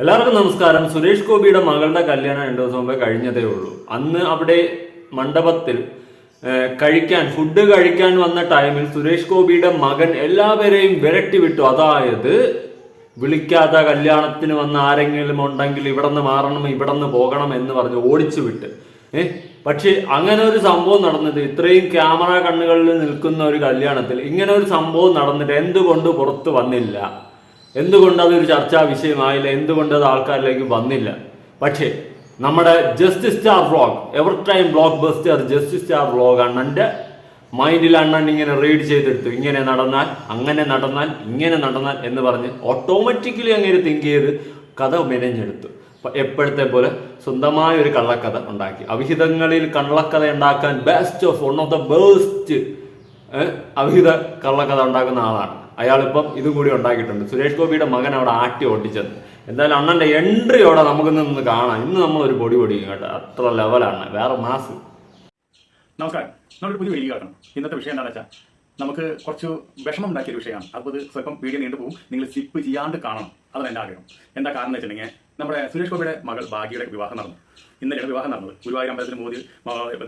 എല്ലാവർക്കും നമസ്കാരം. സുരേഷ് ഗോപിയുടെ മകളുടെ കല്യാണം 2 ദിവസം മുമ്പേ കഴിഞ്ഞതേ ഉള്ളൂ. അന്ന് അവിടെ മണ്ഡപത്തിൽ ഫുഡ് കഴിക്കാൻ വന്ന ടൈമിൽ സുരേഷ് ഗോപിയുടെ മകൻ എല്ലാവരെയും വിരട്ടി വിട്ടു. അതായത് വിളിക്കാത്ത കല്യാണത്തിന് വന്ന ആരെങ്കിലും ഉണ്ടെങ്കിൽ ഇവിടെ നിന്ന് മാറണം, ഇവിടെ നിന്ന് പോകണം എന്ന് പറഞ്ഞ് ഓടിച്ചു വിട്ട്. പക്ഷെ അങ്ങനെ ഒരു സംഭവം നടന്നത്, ഇത്രയും ക്യാമറ കണ്ണുകളിൽ നിൽക്കുന്ന ഒരു കല്യാണത്തിൽ ഇങ്ങനെ ഒരു സംഭവം നടന്നിട്ട് എന്തുകൊണ്ട് പുറത്ത് വന്നില്ല? എന്തുകൊണ്ട് അതൊരു ചർച്ചാ വിഷയമായില്ല? എന്തുകൊണ്ട് അത് ആൾക്കാരിലേക്ക് വന്നില്ല? പക്ഷേ നമ്മുടെ just star vlog, ever time blockbuster just star vlog അണ്ണൻ്റെ മൈൻഡിൽ അണ്ണൻ ഇങ്ങനെ റീഡ് ചെയ്തെടുത്തു. ഇങ്ങനെ നടന്നാൽ, അങ്ങനെ നടന്നാൽ, ഇങ്ങനെ നടന്നാൽ എന്ന് പറഞ്ഞ് ഓട്ടോമാറ്റിക്കലി അങ്ങനെ തിങ്ക് ചെയ്ത് കഥ മെനഞ്ഞെടുത്തു. എപ്പോഴത്തെ പോലെ സ്വന്തമായ ഒരു കള്ളക്കഥ ഉണ്ടാക്കി. അവിഹിതങ്ങളിൽ കള്ളക്കഥ ഉണ്ടാക്കാൻ വൺ ഓഫ് ദ ബെസ്റ്റ് അവിഹിത കള്ളക്കഥ ഉണ്ടാക്കുന്ന ആളാണ് അയാളിപ്പം. ഇതും കൂടി ഉണ്ടാക്കിയിട്ടുണ്ട്. സുരേഷ് ഗോപിയുടെ മകൻ അവിടെ ആട്ടി ഓട്ടിച്ചത്. എന്തായാലും അണ്ണന്റെ എൻട്രിയോടെ നമുക്ക് നിന്ന് കാണാം. ഇന്ന് നമ്മളൊരു പൊടി പൊടിക്കും കേട്ടോ, അത്ര ലെവലാണ്, വേറെ മാസ്. നമസ്കാരം. നമ്മളൊരു പുതിയ വീഡിയോ കാണണം. ഇന്നത്തെ വിഷയം എന്താണെന്ന് വെച്ചാൽ നമുക്ക് കുറച്ച് വിഷമം ഉണ്ടാക്കിയ ഒരു വിഷയമാണ്. അപ്പോൾ സ്വല്പം വീഡിയോ നീണ്ടു പോകും. നിങ്ങൾ സ്കിപ്പ് ചെയ്യാണ്ട് കാണണം. അതാണ് എൻ്റെ ആഗ്രഹം. എന്താ കാരണം എന്ന് വെച്ചിട്ടുണ്ടെങ്കിൽ നമ്മുടെ സുരേഷ് ഗോപിയുടെ മകൾ ഭാഗ്യയുടെ വിവാഹം നടന്നു. ഇന്നലെയാണ് വിവാഹം നടന്നത്. ഗുരുവായൂർ അമ്പലത്തിന് മോദി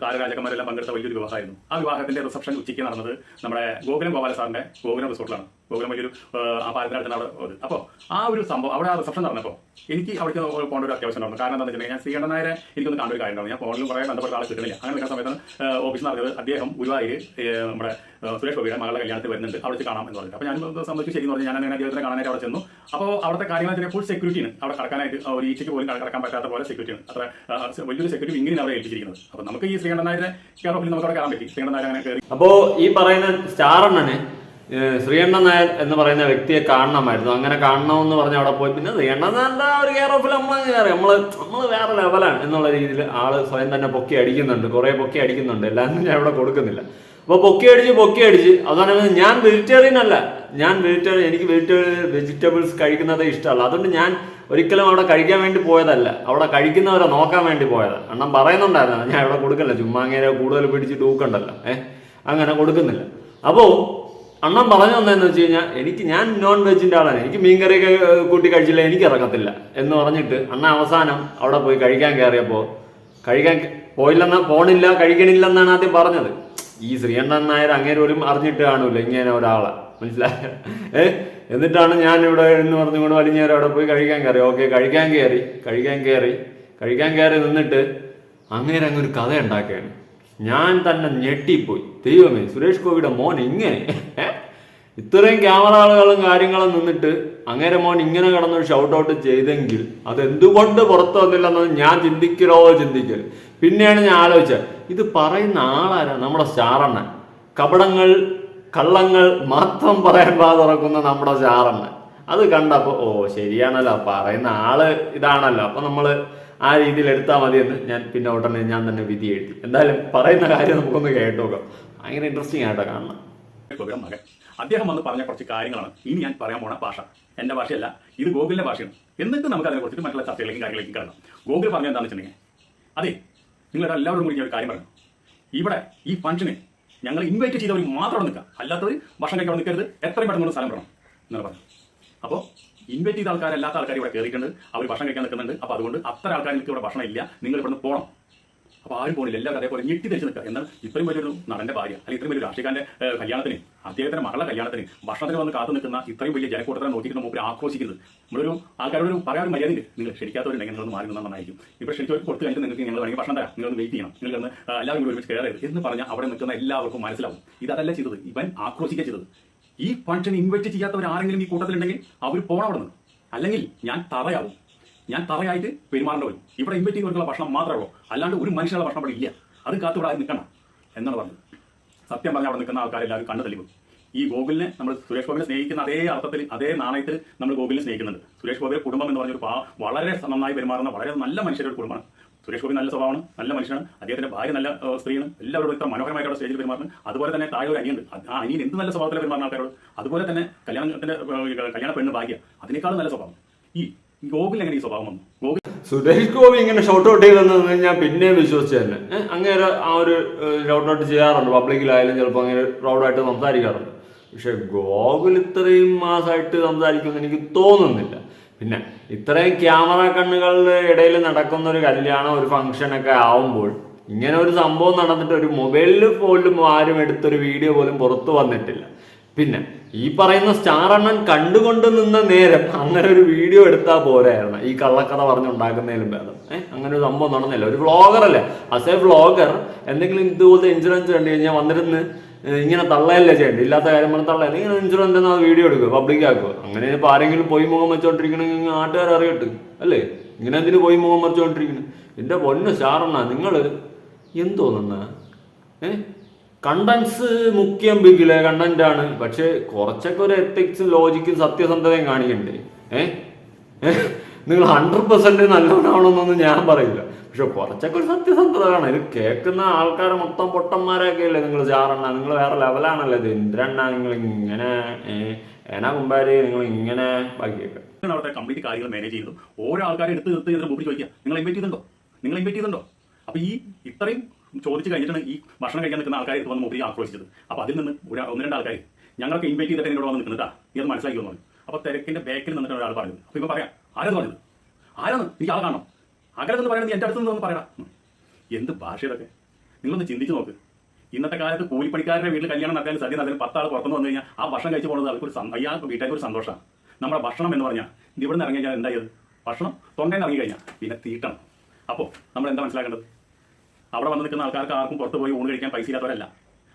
താരരാജക്കന്മാരെല്ലാം പങ്കെടുത്ത വലിയൊരു വിവാഹമായിരുന്നു. ആ വിവാഹത്തിന്റെ റിസപ്ഷൻ ഉച്ചയ്ക്ക് നടന്നത് നമ്മുടെ ഗോകുലം ഗോപാല സാറിന്റെ ഗോകുലം റിസോർട്ടിലാണ്. ഗോകുലം വലിയൊരു ആ പാലത്തിനടുത്താണ് അവിടെ. അപ്പോൾ ആ ഒരു സംഭവം അവിടെ ആ റിസപ്ഷൻ നടന്നപ്പോൾ എനിക്ക് അവിടേക്ക് പോകേണ്ട ഒരു അത്യാവശ്യം നടന്നു. കാരണം എന്താണെന്ന് വെച്ചിട്ടുണ്ടെങ്കിൽ ഞാൻ ശ്രീകണ്ഠൻ നായരെ എനിക്കൊന്ന് കാണേണ്ട ഒരു കാര്യം ഉണ്ടാവും. ഞാൻ ഫോണിലും കുറേ ബന്ധപ്പെട്ട ആൾ കിട്ടുന്നില്ല. അങ്ങനെ നിൽക്കുന്ന സമയത്ത് ഓഫീസിൽ നടന്നത് അദ്ദേഹം ഗുരുവായൂർ നമ്മുടെ സുരേഷ് ഗോപിയുടെ മകളുടെ കല്യാണത്തിൽ വരുന്നുണ്ട്, അവിടെ വെച്ച് കാണാം എന്ന് പറഞ്ഞിട്ട്. അപ്പോൾ ഞാൻ സംബന്ധിച്ച് ശരി എന്ന് പറഞ്ഞാൽ ഞാൻ അങ്ങനെ അദ്ദേഹത്തിനെ കാണാനായിട്ട് അവിടെ ചെന്നു. അപ്പോൾ അവിടുത്തെ കാര്യങ്ങൾ ഫുൾ സെക്യൂരിറ്റിയാണ്. അവിടെ കടക്കാനായിട്ട് ഒരു ഈച്ചയ്ക്ക് പോലും കടക്കാൻ പറ്റാത്ത പോലെ സെക്യൂരിറ്റിയാണ്. അത്ര വലിയൊരു സെക്യൂരിറ്റി ഇങ്ങനെ അവിടെ ഏൽപ്പിച്ചിരിക്കുന്നത്. അപ്പോൾ നമുക്ക് ഈ ശ്രീകണ്ഠൻ നായരെ കെയർ ഓഫിൽ നമുക്ക് അവിടെ കാണാൻ പറ്റി. ശ്രീകണ്ഠൻ നായർ അങ്ങനെ കയറി. അപ്പോൾ ഈ പറയുന്ന സ്റ്റാർ അണ്ണന് ശ്രീകണ്ഠൻ നായർ എന്ന് പറയുന്ന വ്യക്തിയെ കാണണമായിരുന്നു. അങ്ങനെ കാണണമെന്ന് പറഞ്ഞ് അവിടെ പോയി. പിന്നെ ശ്രീകണ്ഠൻ നായരുടെ ഒരു കെയർ ഓഫിൽ നമ്മൾ വേറെ ലെവലാണ് എന്നുള്ള രീതിയിൽ ആള് സ്വയം തന്നെ പൊക്കി അടിക്കുന്നുണ്ട്. കുറേ പൊക്കി അടിക്കുന്നുണ്ട്. എല്ലാം ഞാൻ ഇവിടെ കൊടുക്കുന്നില്ല. അപ്പോൾ പൊക്കി അടിച്ച് അതാണ്. ഞാൻ വെജിറ്റേറിയൻ അല്ല, എനിക്ക് വെജിറ്റബിൾസ് കഴിക്കുന്നത് ഇഷ്ടമല്ല. അതുകൊണ്ട് ഞാൻ ഒരിക്കലും അവിടെ കഴിക്കാൻ വേണ്ടി പോയതല്ല, അവിടെ കഴിക്കുന്നവരെ നോക്കാൻ വേണ്ടി പോയതാണ്. അണ്ണൻ പറയുന്നുണ്ടായിരുന്നു ഞാൻ ഇവിടെ കൊടുക്കില്ല, ചുമ്മാ അങ്ങനെ കൂടുതൽ പിടിച്ചിട്ട് ഊക്കണ്ടല്ലോ, അങ്ങനെ കൊടുക്കുന്നില്ല. അപ്പോൾ അണ്ണൻ പറഞ്ഞു തന്നതെന്ന് വെച്ച് കഴിഞ്ഞാൽ ഞാൻ നോൺ വെജിൻ്റെ ആളാണ്, എനിക്ക് മീൻകറിയൊക്കെ കൂട്ടി കഴിച്ചില്ല, എനിക്ക് ഇറങ്ങത്തില്ല എന്ന് പറഞ്ഞിട്ട് അണ്ണൻ അവസാനം അവിടെ പോയി കഴിക്കാൻ കയറിയപ്പോൾ പോണില്ല, കഴിക്കണില്ലെന്നാണ് ആദ്യം പറഞ്ഞത്. ഈ ശ്രീകണ്ഠൻ നായർ അങ്ങനെ ഒരു അറിഞ്ഞിട്ട് കാണൂല ഇങ്ങനെ ഒരാളെ, മനസ്സിലായ? എന്നിട്ടാണ് ഞാൻ ഇവിടെ എന്ന് പറഞ്ഞുകൊണ്ട് വലിഞ്ഞേരം അവിടെ പോയി കഴിക്കാൻ കയറി. ഓക്കെ, കഴിക്കാൻ കയറി നിന്നിട്ട് അങ്ങനെ അങ്ങൊരു കഥ ഉണ്ടാക്കുകയാണ്. ഞാൻ തന്നെ ഞെട്ടിപ്പോയി. ദൈവമേ, സുരേഷ് ഗോപിയുടെ മോൻ ഇങ്ങനെ ഇത്രയും ക്യാമറ ആളുകളും കാര്യങ്ങളും നിന്നിട്ട് അങ്ങനെ മോൻ ഇങ്ങനെ കിടന്നൊരു ഷൗട്ട് ഔട്ട് ചെയ്തെങ്കിൽ അതെന്തുകൊണ്ട് പുറത്തു വന്നില്ലെന്നത് ഞാൻ ചിന്തിക്കൽ. പിന്നെയാണ് ഞാൻ ആലോചിച്ചത്, ഇത് പറയുന്ന ആളാരാ? നമ്മുടെ സ്റ്റാറണ്ണൻ. കള്ളങ്ങൾ മാത്രം പറയാൻ തുറക്കുന്ന നമ്മുടെ സ്റ്റാറണ്ണൻ. അത് കണ്ടപ്പോൾ ശരിയാണല്ലോ, പറയുന്ന ആള് ഇതാണല്ലോ, അപ്പൊ നമ്മള് ആ രീതിയിൽ എടുത്താൽ മതിയെന്ന് ഞാൻ പിന്നെ ഉടനെ ഞാൻ തന്നെ വിധി എഴുതി. എന്തായാലും പറയുന്ന കാര്യം നമുക്കൊന്ന് കേട്ടോക്കാം. ഭയങ്കര ഇൻട്രസ്റ്റിംഗ് ആയിട്ടോ കാണണം. മകൻ അദ്ദേഹം വന്ന് പറഞ്ഞ കുറച്ച് കാര്യങ്ങളാണ് ഇനി ഞാൻ പറയാൻ പോണ ഭാഷ. എന്റെ ഭാഷയല്ല, ഇത് ഗോകുലിന്റെ ഭാഷയാണ്. എന്നിട്ട് നമുക്ക് അതിനെ കുറിച്ചിട്ട് മറ്റുള്ള ചർച്ചകളിലേക്കും കാര്യങ്ങളിലേക്കും കിടക്കാം. ഗോകുൽ പറഞ്ഞ എന്താണെന്ന് വെച്ചിട്ടുണ്ടെങ്കിൽ, അതെ, നിങ്ങളുടെ എല്ലാവരും കൂടി ഒരു കാര്യം പറഞ്ഞു. ഇവിടെ ഈ ഫംഗ്ഷന് ഞങ്ങൾ ഇൻവൈറ്റ് ചെയ്തവർ മാത്രം നിൽക്കാം, അല്ലാത്തവർ ഭക്ഷണം കഴിക്കാൻ നിൽക്കരുത്, എത്രയും പെട്ടെന്ന് സ്ഥലം വേണം എന്നാണ് പറഞ്ഞു. അപ്പോൾ ഇൻവൈറ്റ് ചെയ്ത ആൾക്കാരല്ലാത്ത ആൾക്കാർ ഇവിടെ കയറിയിട്ടുണ്ട്, അവർ ഭക്ഷണം കഴിക്കാൻ നിൽക്കുന്നുണ്ട്. അപ്പോൾ അതുകൊണ്ട് അത്ര ആൾക്കാർക്ക് ഇവിടെ ഭക്ഷണം ഇല്ല, നിങ്ങൾ ഇവിടെ നിന്ന് പോകണം. അപ്പോൾ ആരും പോണില്ല, എല്ലാവരും അതേപോലെ ഞെട്ടി ധരിച്ച് നിൽക്കുക. എന്നാൽ ഇത്രയും വലിയൊരു നടന്റെ ഭാര്യ അല്ലെങ്കിൽ ഇത്രയും വലിയ രാഷ്ട്രീയക്കാരന്റെ കല്യാണത്തിന്, അദ്ദേഹത്തിന്റെ മകളുടെ കല്യാണത്തിന് ഭക്ഷണത്തിന് വന്ന് കാത്തു നിൽക്കുന്ന ഇത്രയും വലിയ ജനക്കൂട്ടത്തിനെ നോക്കിയിട്ട് മൂപ്പര് ആഘോഷിക്കുന്നത്. നമ്മളൊരു ആൾക്കാരോട് പറയാൻ ഒരു മര്യാദ, നിങ്ങൾ ക്ഷണിക്കാത്തവരുണ്ടെങ്കിൽ നിങ്ങളൊന്ന് മാറി നിന്നാൽ നന്നായിരിക്കും. ഇപ്പോൾ ക്ഷണിച്ചവർക്ക് കൊടുത്ത് കഴിഞ്ഞിട്ട് നിങ്ങൾക്ക് നിങ്ങൾ വേണമെങ്കിൽ ഭക്ഷണം തരാം, നിങ്ങളൊന്ന് വെയിറ്റ് ചെയ്യണം, നിങ്ങൾ എല്ലാവരും കൂടി ഒരുമിച്ച് കയറരുത് എന്ന് പറഞ്ഞാൽ അവിടെ നിൽക്കുന്ന എല്ലാവർക്കും മനസ്സിലാവും ഇതല്ല ചെയ്തത്, ഇവൻ ആക്രോശിക്കുക ചെയ്തത്. ഈ ഫംഗ്ഷൻ ഇൻവൈറ്റ് ചെയ്യാത്തവർ ആരെങ്കിലും ഈ കൂട്ടത്തിലുണ്ടെങ്കിൽ അവർ പോകണം അവിടെ നിന്ന്, അല്ലെങ്കിൽ ഞാൻ തറയായിട്ട് പെരുമാറേണ്ട വരും. ഇവിടെ ഇൻവൈറ്റ് ചെയ്യുന്നവർക്കുള്ള ഭക്ഷണം മാത്രമേ ഉള്ളൂ, അല്ലാണ്ട് ഒരു മനുഷ്യനുള്ള ഭക്ഷണം ഇവിടെ ഇല്ല. അത് കാത്തുവിടാതെ നിൽക്കണം എന്നാണ് പറഞ്ഞത്. സത്യം പറഞ്ഞാൽ അവിടെ നിൽക്കുന്ന ആൾക്കാരെല്ലാവരും കണ്ണു തല്ലിവും. ഈ ഗോകുലിനെ നമ്മൾ സുരേഷ് ഗോപിനെ സ്നേഹിക്കുന്ന അതേ അർത്ഥത്തിൽ, അതേ നാണയത്തിൽ നമ്മൾ ഗോകുലിനെ സ്നേഹിക്കുന്നുണ്ട്. സുരേഷ് ഗോപിയുടെ കുടുംബം എന്ന് പറഞ്ഞൊരു വളരെ നന്നായി പെരുമാറുന്ന വളരെ നല്ല മനുഷ്യരുടെ കുടുംബമാണ്. സുരേഷ് ഗോപി നല്ല സ്വഭാവമാണ്, നല്ല മനുഷ്യനാണ്. അദ്ദേഹത്തിന്റെ ഭാര്യ നല്ല സ്ത്രീയാണ്. എല്ലാവരോടും ഇത്ര മനോഹരമായിട്ട് സ്റ്റേജിൽ പെരുമാറുന്നത്. അതുപോലെ തന്നെ താഴെ ഒരു അനിയുണ്ട്. ആ അനിയൻ എന്ത് നല്ല സ്വഭാവത്തിൽ പെരുമാറുന്ന ആൾക്കാരോട്. അതുപോലെ തന്നെ കല്യാണ പെണ്ണ് ഭാഗ്യ, അതിനേക്കാളും നല്ല സ്വഭാവം. ഈ ഗോകുൽ എങ്ങനെ ഈ സ്വഭാവം വന്നു? സുരേഷ് ഗോപി ഇങ്ങനെ ഷോട്ട് ഔട്ട് ചെയ്തെന്ന് ഞാൻ പിന്നെയും വിശ്വസിച്ചു തന്നെ. അങ്ങനെ ആ ഒരു ഷോട്ട് ഔട്ട് ചെയ്യാറുണ്ട്, പബ്ലിക്കിലായാലും ചിലപ്പോൾ അങ്ങനെ റൗഡായിട്ട് സംസാരിക്കാറുണ്ട്. പക്ഷെ ഗോകുൽ ഇത്രയും മാസമായിട്ട് സംസാരിക്കുമെന്ന് എനിക്ക് തോന്നുന്നില്ല. പിന്നെ ഇത്രയും ക്യാമറ കണ്ണുകളുടെ ഇടയിൽ നടക്കുന്ന ഒരു കല്യാണം, ഒരു ഫംഗ്ഷനൊക്കെ ആവുമ്പോൾ ഇങ്ങനെ ഒരു സംഭവം നടന്നിട്ട് ഒരു മൊബൈലിൽ പോലും ആരും എടുത്തൊരു വീഡിയോ പോലും പുറത്തു വന്നിട്ടില്ല. പിന്നെ ഈ പറയുന്ന സ്റ്റാർ അണ്ണൻ കണ്ടുകൊണ്ട് നിന്ന നേരം അങ്ങനെ ഒരു വീഡിയോ എടുത്താൽ പോരായിരുന്നു, ഈ കള്ളക്കഥ പറഞ്ഞുണ്ടാക്കുന്നതിലും ഭേദം. അങ്ങനെ ഒരു സംഭവം നടന്നില്ല. ഒരു വ്ളോഗർ അല്ലേ, ആസ് എ വ്ളോഗർ എന്തെങ്കിലും ഇതുപോലത്തെ ഇൻഷുറൻസ് കണ്ടു കഴിഞ്ഞാൽ വന്നിരുന്ന് ഇങ്ങനെ തള്ളയല്ലേ ചെയ്യേണ്ടത്, ഇല്ലാത്ത കാര്യം പറഞ്ഞ് തള്ളയല്ല. ഇങ്ങനെ ഇൻഷുറൻസ് എന്നാൽ വീഡിയോ എടുക്കുക, പബ്ലിക് ആക്കുക. അങ്ങനെ ഇപ്പോൾ ആരെങ്കിലും പോയി മുഖം വെച്ചോണ്ടിരിക്കണമെങ്കിൽ നാട്ടുകാർ അറിയട്ടെ അല്ലേ, ഇങ്ങനെ എന്തിനു പോയി മുഖം വെച്ചോണ്ടിരിക്കണം. എൻ്റെ പൊന്ന് സ്റ്റാറണ്ണ, നിങ്ങൾ എന്തോന്ന കണ്ടൻസ് മുഖ്യം ബിഗിലെ കണ്ടന്റ് ആണ്, പക്ഷെ കുറച്ചൊക്കെ ഒരു എത്തിക്സും ലോജിക്കും സത്യസന്ധതയും കാണിക്കണ്ടേ. നിങ്ങൾ 100% നല്ലവനാണെന്നൊന്നും ഞാൻ പറയില്ല, പക്ഷെ കുറച്ചൊക്കെ ഒരു സത്യസന്ധത കാണാം. ഇത് കേൾക്കുന്ന ആൾക്കാരെ മൊത്തം പൊട്ടന്മാരൊക്കെ അല്ലേ നിങ്ങൾ ചാറണ്ണ, നിങ്ങൾ വേറെ ലെവലാണല്ലോ. ഇത് എന്തിനാ നിങ്ങൾ ഇങ്ങനെ മുമ്പാര് നിങ്ങൾ ഇങ്ങനെ ബാക്കിയൊക്കെ അവിടുത്തെ കംപ്ലീറ്റ് കാര്യങ്ങൾ മാനേജ് ചെയ്തു ഓരോ ആൾക്കാരെ എടുത്ത് ഇതിന് മുമ്പിൽ ചോദിക്കുക, നിങ്ങൾ ഇൻവൈറ്റ് ചെയ്തിട്ടുണ്ടോ. അപ്പൊ ഈ ഇത്രയും ചോദിച്ചു കഴിഞ്ഞിട്ടാണ് ഈ ഭക്ഷണം കഴിക്കാൻ നിൽക്കുന്ന ആൾക്കാർ വന്ന് മുമ്പിൽ ആക്രോശിച്ചത്. അപ്പൊ അതിൽ നിന്ന് ഒന്ന് രണ്ട് ആൾക്കാർ ഞങ്ങൾക്ക് ഇൻവൈറ്റ് ചെയ്തിട്ട് എന്നോട് വന്ന് നിൽക്കുന്നുണ്ടാ, ഇത് മനസ്സിലാക്കി വന്നു. അപ്പൊ തിരക്കിന്റെ ബാക്കിൽ നിന്നിട്ട് ഒരാൾ പറഞ്ഞു. അപ്പൊ ഇപ്പൊ പറയാം, ആരാണ് പറഞ്ഞത്, ആരാണ് എനിക്ക് ആളെ കാണണം, അകലെന്ന് പറയുന്നത് എന്റെ അടുത്ത് നിന്ന് പറയണം. എന്ത് ഭാഷ ഇതൊക്കെ, നിങ്ങളൊന്ന് ചിന്തിച്ചു നോക്ക്. ഇന്നത്തെ കാലത്ത് കൂലിപ്പണിക്കാരുടെ വീട്ടിൽ കല്യാണം നടത്താൻ സദ്യ നടത്താൻ 10 ആൾ പുറത്തുനിന്ന് വന്നു കഴിഞ്ഞാൽ ആ ഭക്ഷണം കഴിച്ചു പോകുന്നത് അവർക്കൊരു അയാൾക്ക് വീട്ടുകാർക്ക് ഒരു സന്തോഷമാണ്. നമ്മുടെ ഭക്ഷണം എന്ന് പറഞ്ഞാൽ ഇവിടെ നിന്ന് ഇറങ്ങി കഴിഞ്ഞാൽ എന്തായത്, ഭക്ഷണം തൊണ്ടയിൽ ഇറങ്ങി കഴിഞ്ഞാൽ പിന്നെ തീട്ടണം. അപ്പോൾ നമ്മൾ എന്താ മനസ്സിലാക്കേണ്ടത്, അവിടെ വന്ന് നിൽക്കുന്ന ആൾക്കാർക്ക് ആർക്കും പുറത്ത് പോയി ഊണ് കഴിക്കാൻ പൈസ ഇല്ലാത്തവരല്ല.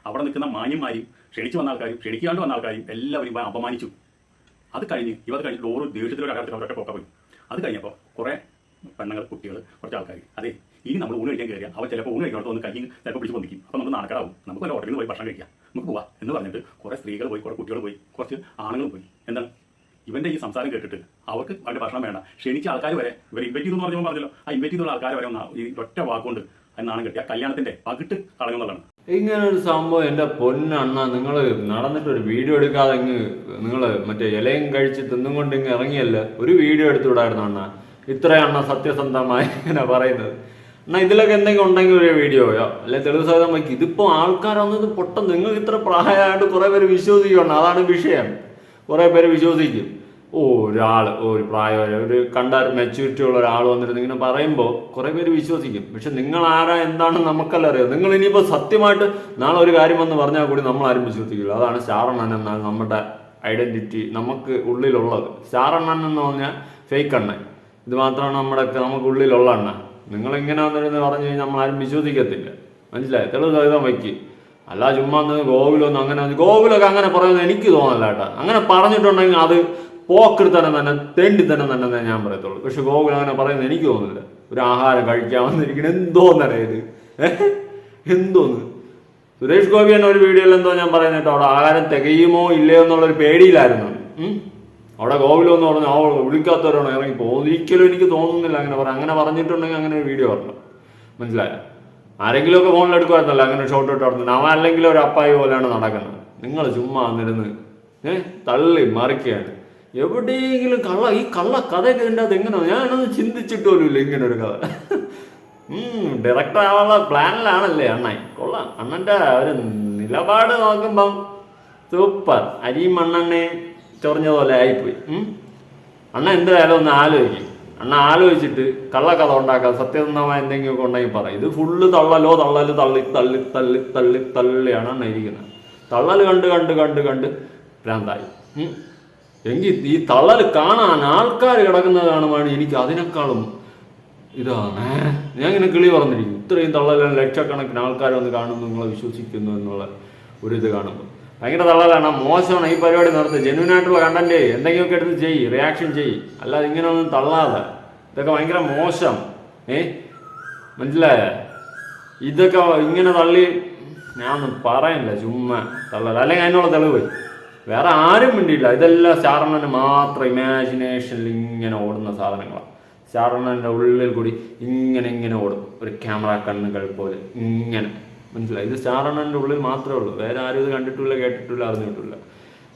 അവിടെ നിൽക്കുന്ന മാന്യന്മാരും ക്ഷണിച്ചു വന്ന ആൾക്കാരും ക്ഷണിക്കാണ്ട് വന്ന ആൾക്കാരും എല്ലാവരും അപമാനിച്ചു. അത് കഴിഞ്ഞ് കഴിഞ്ഞിട്ട് ഓരോ ദേഷ്യത്തിലൊരു അവരൊക്കെ പോക്കാൻ പോയി. അത് കഴിഞ്ഞപ്പോൾ കുറേ പെണ്ണുങ്ങൾ, കുട്ടികൾ, കുറച്ച് ആൾക്കാർ അതെ ഇനി നമ്മൾ ഊണ് കഴിക്കാൻ കയറിയാൽ അവർ ചിലപ്പോൾ ഊണ് കഴിക്കാത്ത ഒന്ന് കൈ ചിലപ്പോൾ പിടിച്ച് പൊന്തിക്കും. അപ്പോൾ നമുക്ക് നാണക്കേടാവും, നമുക്ക് വല്ല ഹോട്ടലിൽ പോയി ഭക്ഷണം കഴിക്കാം, നമുക്ക് പോവാം എന്ന് പറഞ്ഞിട്ട് കുറേ സ്ത്രീകൾ പോയി, കുറേ കുട്ടികൾ പോയി, കുറച്ച് ആണുങ്ങൾ പോയി. എന്താണ് ഇവന്റെ ഈ സംസാരം കേട്ടിട്ട് അവർക്ക് അവരുടെ ഭക്ഷണം വേണ്ട, ക്ഷണിച്ച ആൾക്കാർ വരെ ഇവർ ഇൻവൈറ്റ് ചെയ്തെന്ന് പറഞ്ഞല്ലോ, ആ ഇൻവൈറ്റ് ചെയ്തുള്ള ആൾക്കാർ വരെ ഈ ഒറ്റ വാക്കുകൊണ്ട് എന്നാണ് കിട്ടിയ കല്യാണത്തിന്റെ പകിട്ട് കളയുന്നതാണ്. ഇങ്ങനെ ഒരു സംഭവം എൻ്റെ പൊന്നണ്ണ, നിങ്ങൾ നടന്നിട്ടൊരു വീഡിയോ എടുക്കാതെ നിങ്ങൾ മറ്റേ ഇലയും കഴിച്ച് തിന്നും കൊണ്ട് ഇറങ്ങിയല്ല ഒരു വീഡിയോ എടുത്തു വിടായിരുന്നു അണ്ണ. ഇത്രയാണ് സത്യസന്ധമായി ഇങ്ങനെ പറയുന്നത്. എന്നാൽ ഇതിലൊക്കെ എന്തെങ്കിലും ഉണ്ടെങ്കിൽ ഒരു വീഡിയോയോ അല്ലെ തെളിവ് സഹിതം വയ്ക്കും. ഇതിപ്പോൾ ആൾക്കാരൊന്നത് പൊട്ടം, നിങ്ങൾ ഇത്ര പ്രായമായിട്ട് കുറേ പേര് വിശ്വസിക്കണം, അതാണ് വിഷയം. കുറേ പേര് വിശ്വസിക്കും. ഒരു പ്രായം ഒരു കണ്ടാൽ മെച്യൂരിറ്റി ഉള്ള ഒരാൾ വന്നിരുന്നു ഇങ്ങനെ പറയുമ്പോൾ കുറേ പേര് വിശ്വസിക്കും. പക്ഷെ നിങ്ങൾ ആരാ എന്താണെന്ന് നമുക്കല്ല അറിയാം. നിങ്ങൾ ഇനിയിപ്പോൾ സത്യമായിട്ട് നാളെ ഒരു കാര്യം വന്ന് പറഞ്ഞാൽ കൂടി നമ്മളാരും വിശ്വസിക്കില്ല. അതാണ് സ്റ്റാർ അണ്ണൻ എന്നാൽ നമ്മുടെ ഐഡന്റിറ്റി നമുക്ക് ഉള്ളിലുള്ളത്. സ്റ്റാർ അണ്ണൻ എന്ന് പറഞ്ഞാൽ ഫേക്ക് അണ്ണൻ, ഇത് മാത്രമാണ് നമുക്ക് ഉള്ളിലുള്ള അണ്ണൻ. നിങ്ങളിങ്ങനെ വന്നിരുന്ന് പറഞ്ഞു കഴിഞ്ഞാൽ നമ്മളാരും വിശ്വസിക്കത്തില്ല, മനസ്സിലായി? തെളിവ് സഹിതം വയ്ക്കും. അല്ല ചുമ്മാ ഗോകുലൊന്നും ഗോകുലൊക്കെ അങ്ങനെ പറയുന്നത് എനിക്ക് തോന്നല്ല കേട്ടോ. അങ്ങനെ പറഞ്ഞിട്ടുണ്ടെങ്കിൽ അത് പോക്കൃത്തനം തന്നെ, തെണ്ടിത്തനം തന്നെ ഞാൻ പറയത്തുള്ളൂ. പക്ഷെ ഗോകുൽ അങ്ങനെ പറയുന്നത് എനിക്ക് തോന്നുന്നില്ല. ഒരു ആഹാരം കഴിക്കാൻ വന്നിരിക്കണം എന്തോന്നറിയ ഇത്, എന്തോന്ന്. സുരേഷ് ഗോപി എന്നെ ഒരു വീഡിയോയിൽ എന്തോ ഞാൻ പറയുന്നത് കേട്ടോ, അവിടെ ആഹാരം തികയുമോ ഇല്ലയോ എന്നുള്ളൊരു പേടിയിലായിരുന്നു. അവിടെ ഗോകുലെന്ന് പറഞ്ഞു വിളിക്കാത്തവരാണോ ഇറങ്ങി പോകും. ഒരിക്കലും എനിക്ക് തോന്നുന്നില്ല അങ്ങനെ പറയാം. അങ്ങനെ പറഞ്ഞിട്ടുണ്ടെങ്കിൽ അങ്ങനെ ഒരു വീഡിയോ പറഞ്ഞു, മനസ്സിലായോ? ആരെങ്കിലുമൊക്കെ ഫോണിലെടുക്കുമായിരുന്നല്ലോ അങ്ങനെ ഷോട്ട് ഇട്ട് നടത്തുന്നത്. അവൻ അല്ലെങ്കിൽ ഒരു അപ്പായി പോലെയാണ് നടക്കുന്നത്. നിങ്ങൾ ചുമ്മാ വന്നിരുന്ന് തള്ളി മറിക്കുകയാണ്. എവിടെയെങ്കിലും ഈ കള്ള കഥയൊക്കെ ഇതിൻ്റെ അത് എങ്ങനെയാണ്, ഞാനൊന്നും ചിന്തിച്ചിട്ട് പോലുമില്ല ഇങ്ങനെ ഒരു കഥ. ഡയറക്ടർ ആവാനുള്ള പ്ലാനിലാണല്ലേ അണ്ണൻ. കൊള്ളാം, അണ്ണൻ്റെ ഒരു നിലപാട് നോക്കുമ്പം സൂപ്പർ. അരിയും മണ്ണെണ്ണയും ചൊറിഞ്ഞതുപോലെ ആയിപ്പോയി. അണ്ണ എന്തായാലും ഒന്ന് ആലോചിക്കും. അണ്ണ ആലോചിച്ചിട്ട് കള്ളക്കഥ ഉണ്ടാക്കാം, സത്യസന്ധമായ എന്തെങ്കിലുമൊക്കെ ഉണ്ടെങ്കിൽ പറയും. ഇത് ഫുള്ള് തള്ളലോ തള്ളിയാണ് അണ്ണ ഇരിക്കുന്നത്. തള്ളൽ കണ്ട് ഭ്രാന്തായി. എങ്കിൽ ഈ തള്ളൽ കാണാൻ ആൾക്കാർ കിടക്കുന്നത് കാണുമ്പോൾ എനിക്ക് അതിനേക്കാളും ഇതാണ്. ഞാൻ ഇങ്ങനെ കിളി പറഞ്ഞിരിക്കും. ഇത്രയും തള്ളലും ലക്ഷക്കണക്കിന് ആൾക്കാർ വന്ന് കാണുന്നു, നിങ്ങളെ വിശ്വസിക്കുന്നു എന്നുള്ള ഒരിത് കാണുമ്പോൾ ഭയങ്കര തള്ളലാണ്. മോശമാണ്. ഈ പരിപാടി നടത്തുക. ജെന്യൂനായിട്ടുള്ള കണ്ടന്റ് എന്തെങ്കിലുമൊക്കെ എടുത്ത് ചെയ്യ്, റിയാക്ഷൻ ചെയ്യ്. അല്ലാതെ ഇങ്ങനെ ഒന്നും തള്ളാതെ. ഇതൊക്കെ ഭയങ്കര മോശം. മനസ്സിലായ? ഇതൊക്കെ ഇങ്ങനെ തള്ളി ഞാനൊന്നും പറയില്ല, ചുമ്മാ തള്ളല. അല്ലെങ്കിൽ അതിനുള്ള തെളിവ് വേറെ ആരും വേണ്ടിയില്ല. ഇതെല്ലാം സ്റ്റാർ-അണ്ണന് മാത്രം ഇമാജിനേഷനിൽ ഇങ്ങനെ ഓടുന്ന സാധനങ്ങളാണ്. സ്റ്റാർ-അണ്ണൻ്റെ ഉള്ളിൽ കൂടി ഇങ്ങനെ ഓടും, ഒരു ക്യാമറ കണ്ണുകൾ പോലെ ഇങ്ങനെ. മനസ്സിലായി? ഇത് സ്റ്റാർ-അണ്ണൻ്റെ ഉള്ളിൽ മാത്രമേ ഉള്ളൂ. വേറെ ആരും ഇത് കണ്ടിട്ടില്ല, കേട്ടിട്ടില്ല, അറിഞ്ഞിട്ടില്ല.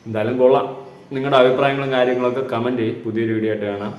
എന്തായാലും കൊള്ളാം. നിങ്ങളുടെ അഭിപ്രായങ്ങളും കാര്യങ്ങളൊക്കെ കമൻറ്റ് ചെയ്യും. പുതിയൊരു വീഡിയോ ആയിട്ട് കാണാം.